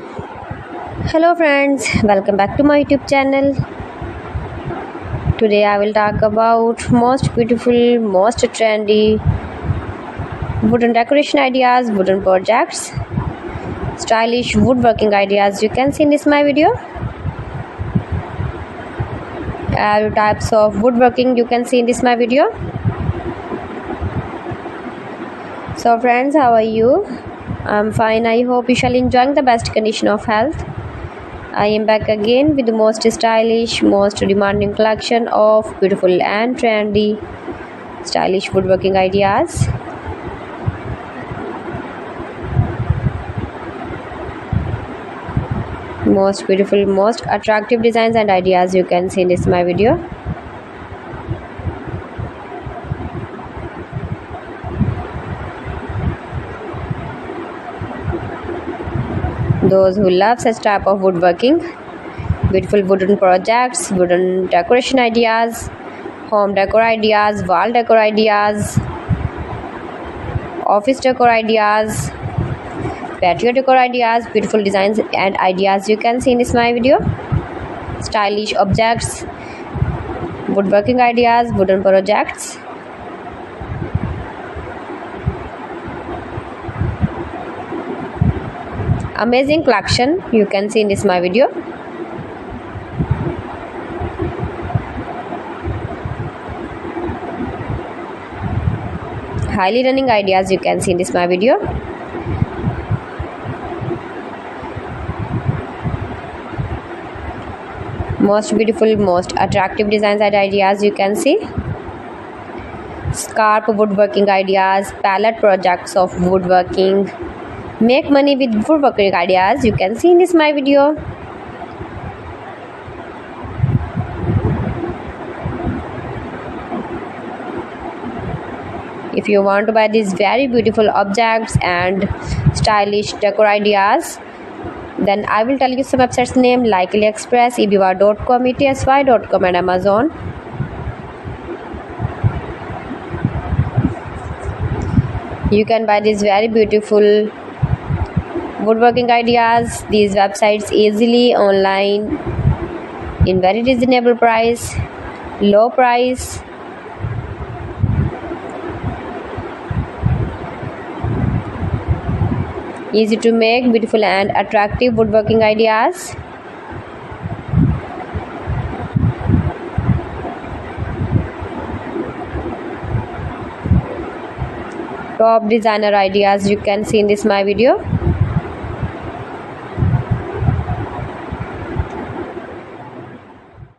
Hello friends, welcome back to my YouTube channel. Today I will talk about most beautiful, most trendy wooden decoration ideas, wooden projects, stylish woodworking ideas you can see in this my video. All types of woodworking you can see in this my video. So friends, how are you? I'm fine. I hope you shall enjoying the best condition of health. I am back again with the most stylish, most demanding collection of beautiful and trendy stylish woodworking ideas. Most beautiful, most attractive designs and ideas you can see in this my video. Those who love such type of woodworking, beautiful wooden projects, wooden decoration ideas, home decor ideas, wall decor ideas, office decor ideas, patio decor ideas, beautiful designs and ideas you can see in this my video. Stylish objects, woodworking ideas, wooden projects. Amazing collection you can see in this my video. Highly running ideas you can see in this my video. Most beautiful, most attractive designs and ideas you can see. Scarp woodworking ideas, palette projects of woodworking. Make money with woodworking ideas you can see in this my video. If you want to buy these very beautiful objects and stylish decor ideas, then I will tell you some websites name like AliExpress, eBay.com, ETSY.com and Amazon. You can buy these very beautiful woodworking ideas, these websites easily online in very reasonable price, low price. Easy to make, beautiful and attractive woodworking ideas. Top designer ideas you can see in this my video.